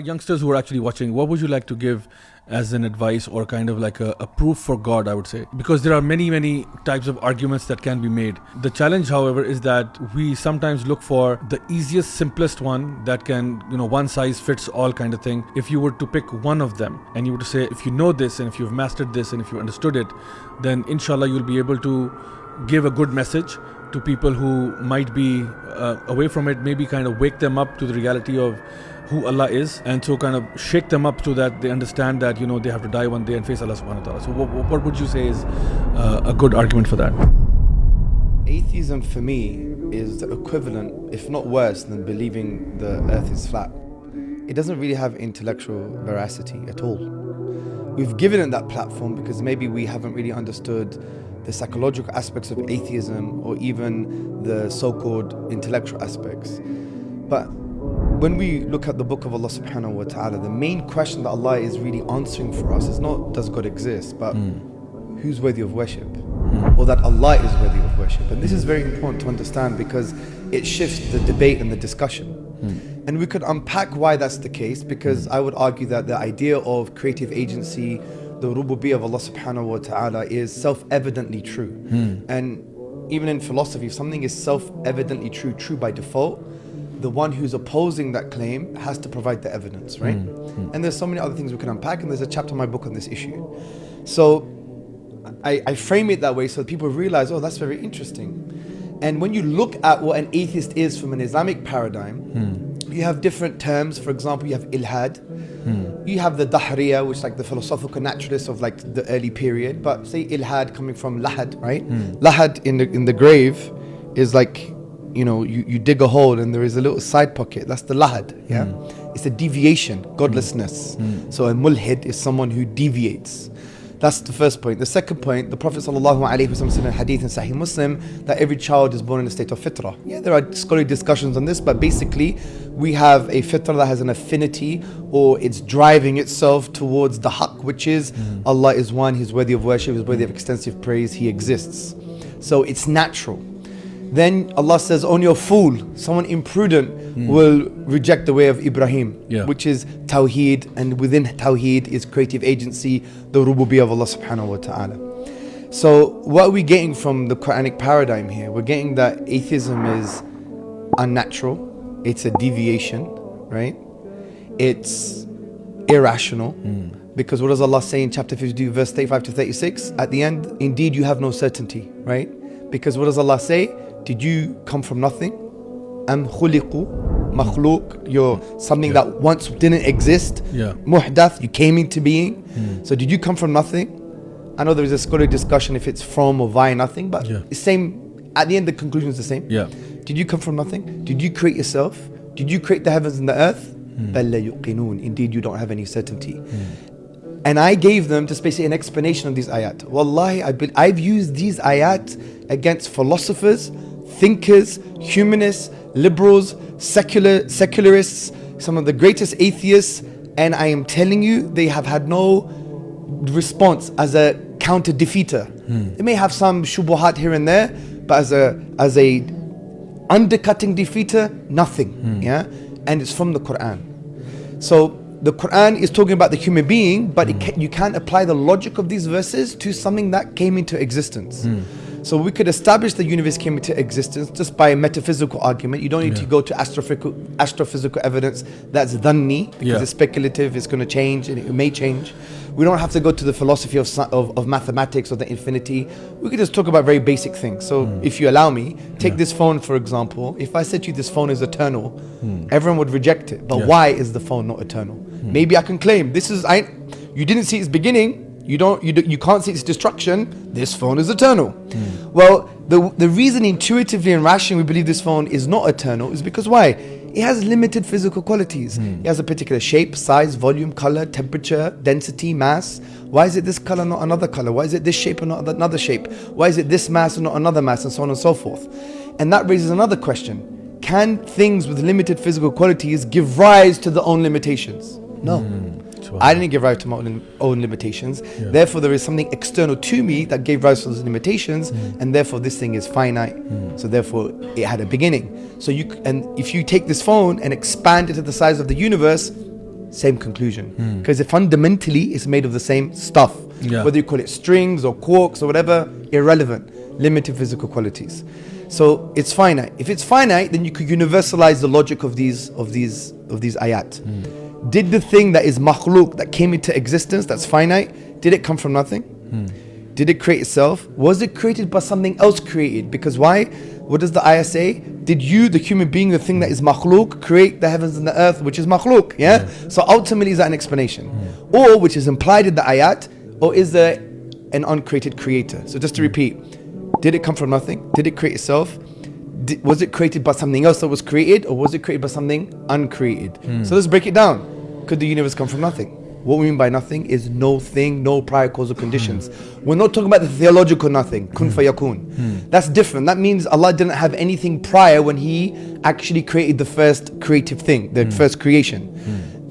Youngsters who are actually watching, what would you like to give as an advice or kind of like a proof for God, I would say? Because there are many types of arguments that can be made. The challenge, however, is that we sometimes look for the easiest, simplest one that can, one size fits all kind of thing. If you were to pick one of them and you were to say, if you know this and if you've mastered this and if you understood it, then inshallah you'll be able to give a good message to people who might be away from it, maybe kind of wake them up to the reality of who Allah is, and so kind of shake them up so that they understand that they have to die one day and face Allah subhanahu wa ta'ala. So what would you say is a good argument for that? Atheism for me is the equivalent, if not worse, than believing the earth is flat. It doesn't really have intellectual veracity at all. We've given it that platform because maybe we haven't really understood the psychological aspects of atheism or even the so-called intellectual aspects. But when we look at the book of Allah subhanahu wa ta'ala, the main question that Allah is really answering for us is not does God exist, but who's worthy of worship, or that Allah is worthy of worship. And this is very important to understand because it shifts the debate and the discussion. And we could unpack why that's the case, because I would argue that the idea of creative agency, the rububiyyah of Allah subhanahu wa ta'ala, is self-evidently true. And even in philosophy, if something is self-evidently true by default, the one who's opposing that claim has to provide the evidence, right? And there's so many other things we can unpack, and there's a chapter in my book on this issue. So I frame it that way so that people realize, oh, that's very interesting. And when you look at what an atheist is from an Islamic paradigm, you have different terms. For example, you have ilhad, you have the dahriya, which is like the philosophical naturalists of like the early period. But say ilhad coming from lahad, right? Lahad in the grave is like, you dig a hole and there is a little side pocket. That's the lahad, yeah? It's a deviation, godlessness. So a mulhid is someone who deviates. That's the first point. The second point, the Prophet ﷺ said in hadith in Sahih Muslim that every child is born in a state of fitrah. Yeah, there are scholarly discussions on this, but basically we have a fitrah that has an affinity, or it's driving itself towards the haqq, which is Allah is one, He's worthy of worship, He's worthy of extensive praise, He exists. So it's natural. Then Allah says, only a fool, someone imprudent will reject the way of Ibrahim, which is Tawheed, and within Tawheed is creative agency, the rububiyyah of Allah subhanahu wa ta'ala. So what are we getting from the Quranic paradigm here? We're getting that atheism is unnatural, it's a deviation, right? It's irrational, because what does Allah say in chapter 52, verse 35 to 36? At the end, indeed you have no certainty, right? Because what does Allah say? Did you come from nothing? Am khuliqu, makhluk, you're something that once didn't exist. Muhdath, you came into being. So did you come from nothing? I know there is a scholarly discussion if it's from or via nothing, but it's same. At the end, the conclusion is the same. Did you come from nothing? Did you create yourself? Did you create the heavens and the earth? بَلْ لَا يُقِنُونَ. Indeed, you don't have any certainty. And I gave them just basically an explanation of these ayat. Wallahi, I've used these ayat against philosophers, thinkers, humanists, liberals, secularists, some of the greatest atheists, and I am telling you, they have had no response as a counter defeater. They may have some shubuhat here and there, but as a undercutting defeater, nothing. And it's from the Quran. So the Quran is talking about the human being, but you can't apply the logic of these verses to something that came into existence. So we could establish the universe came into existence just by a metaphysical argument. You don't need to go to astrophysical evidence that's dhanni, because it's speculative, it's going to change, and it may change. We don't have to go to the philosophy of mathematics or the infinity. We could just talk about very basic things. So if you allow me, take this phone for example. If I said to you this phone is eternal, everyone would reject it. But why is the phone not eternal? Maybe I can claim you didn't see its beginning. You can't see its destruction. This phone is eternal. Well, the reason intuitively and rationally we believe this phone is not eternal is because why? It has limited physical qualities. It has a particular shape, size, volume, color, temperature, density, mass. Why is it this color, not another color? Why is it this shape and not another shape? Why is it this mass and not another mass, and so on and so forth? And that raises another question. Can things with limited physical qualities give rise to their own limitations? No. I didn't give rise to my own limitations. Therefore, there is something external to me that gave rise to those limitations, and therefore this thing is finite. So therefore, it had a beginning. So if you take this phone and expand it to the size of the universe, same conclusion. Because fundamentally it's made of the same stuff. Yeah. Whether you call it strings or quarks or whatever, irrelevant. Limited physical qualities. So it's finite. If it's finite, then you could universalize the logic of these ayat. Did the thing that is makhluk, that came into existence, that's finite, did it come from nothing? Did it create itself? Was it created by something else created? Because why? What does the ayah say? Did you, the human being, the thing that is makhluk, create the heavens and the earth, which is makhluk? Yeah? So ultimately, is that an explanation? Or, which is implied in the ayat, or is there an uncreated creator? So just to repeat, did it come from nothing? Did it create itself? Was it created by something else that was created, or was it created by something uncreated? So let's break it down. Could the universe come from nothing? What we mean by nothing is no thing, no prior causal conditions. We're not talking about the theological nothing, kun fayakun. That's different. That means Allah didn't have anything prior when He actually created the first creative thing, the first creation.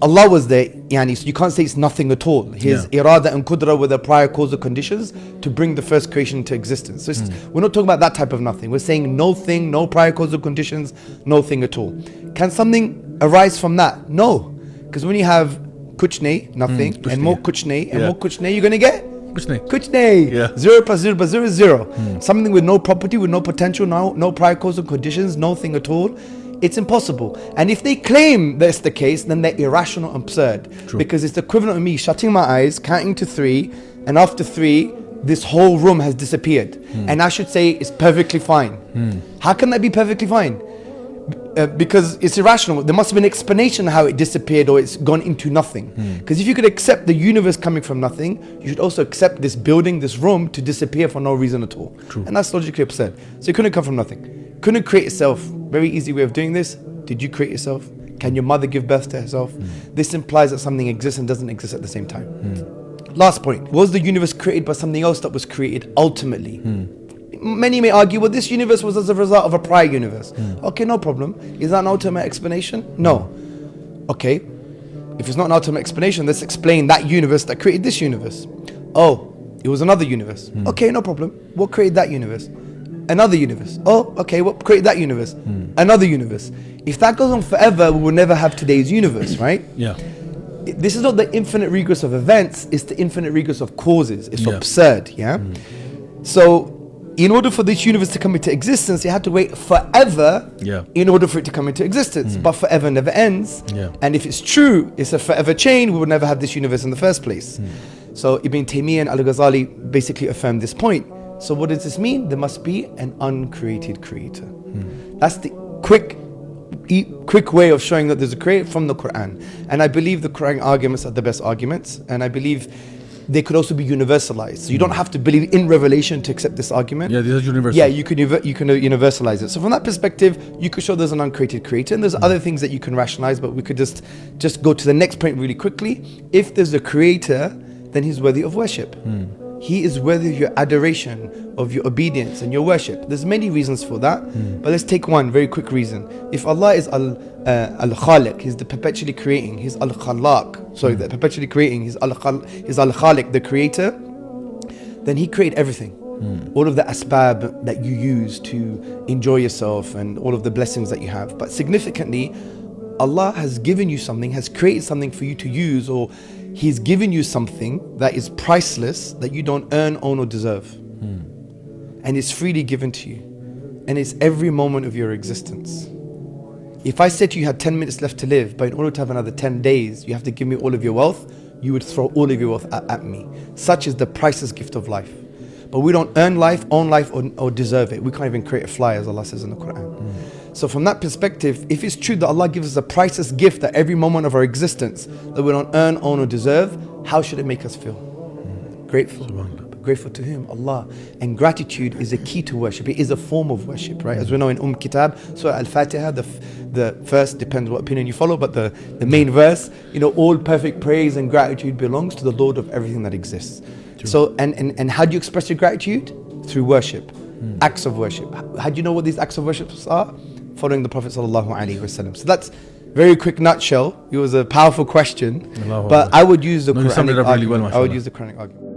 Allah was there, yani, so you can't say it's nothing at all. His irada and qudra were the prior causal conditions to bring the first creation into existence. So we're not talking about that type of nothing. We're saying no thing, no prior causal conditions, no thing at all. Can something arise from that? No. Because when you have kuch nahi, nothing, and more kuch nahi, and more kuch nahi, you're going to get kuch nahi. 0 plus 0 plus 0 is 0. Something with no property, with no potential, no prior causal conditions, nothing at all. It's impossible. And if they claim that's the case, then they're irrational and absurd. True. Because it's the equivalent of me shutting my eyes, counting to 3, and after 3, this whole room has disappeared. And I should say it's perfectly fine. How can that be perfectly fine? Because it's irrational. There must have been an explanation how it disappeared or it's gone into nothing. Because if you could accept the universe coming from nothing, you should also accept this building, this room, to disappear for no reason at all. True. And that's logically absurd. So it couldn't come from nothing. Couldn't create itself. Very easy way of doing this. Did you create yourself? Can your mother give birth to herself? This implies that something exists and doesn't exist at the same time. Last point. Was the universe created by something else that was created ultimately? Many may argue, well, this universe was as a result of a prior universe. Okay, no problem. Is that an ultimate explanation? No. Okay, if it's not an ultimate explanation, let's explain that universe that created this universe. Oh, it was another universe. Okay, no problem. What created that universe? Another universe. Oh, okay, what created that universe? Another universe. If that goes on forever, we will never have today's universe, right? Yeah. This is not the infinite regress of events, it's the infinite regress of causes. It's absurd, yeah? So, in order for this universe to come into existence, you had to wait forever in order for it to come into existence. But forever never ends. And if it's true, it's a forever chain, we would never have this universe in the first place. So Ibn Taymiyyah and Al-Ghazali basically affirmed this point. So what does this mean? There must be an uncreated creator. That's the quick way of showing that there's a creator from the Quran. And I believe the Quran arguments are the best arguments. And I believe they could also be universalized. So you don't have to believe in revelation to accept this argument. Yeah, these are universal. Yeah, you can universalize it. So from that perspective, you could show there's an uncreated creator, and there's other things that you can rationalize, but we could just go to the next point really quickly. If there's a creator, then he's worthy of worship. He is worthy of your adoration, of your obedience and your worship. There's many reasons for that, but let's take one very quick reason. If Allah is Al-Khaliq, He's the perpetually creating, He's Al-Khalaq, the perpetually creating, He's Al-Khaliq, the creator, then He created everything. All of the asbab that you use to enjoy yourself and all of the blessings that you have. But significantly, Allah has given you something, has created something for you to use, or He's given you something that is priceless, that you don't earn, own or deserve. And it's freely given to you. And it's every moment of your existence. If I said you had 10 minutes left to live, but in order to have another 10 days, you have to give me all of your wealth, you would throw all of your wealth at me. Such is the priceless gift of life. But we don't earn life, own life, or deserve it. We can't even create a fly, as Allah says in the Quran. So from that perspective, if it's true that Allah gives us a priceless gift at every moment of our existence that we don't earn, own or deserve, how should it make us feel? Grateful. Grateful to Him, Allah. And gratitude is a key to worship. It is a form of worship, right? As we know in Kitab, Surah Al-Fatiha, the first, depends what opinion you follow, but the main verse, all perfect praise and gratitude belongs to the Lord of everything that exists. True. So, and how do you express your gratitude? Through worship. Acts of worship. How do you know what these acts of worship are? Following the Prophet sallallahu alaihi wasallam. So that's very quick nutshell. It was a powerful question, but I would use the Quranic argument. I would use the Quranic argument.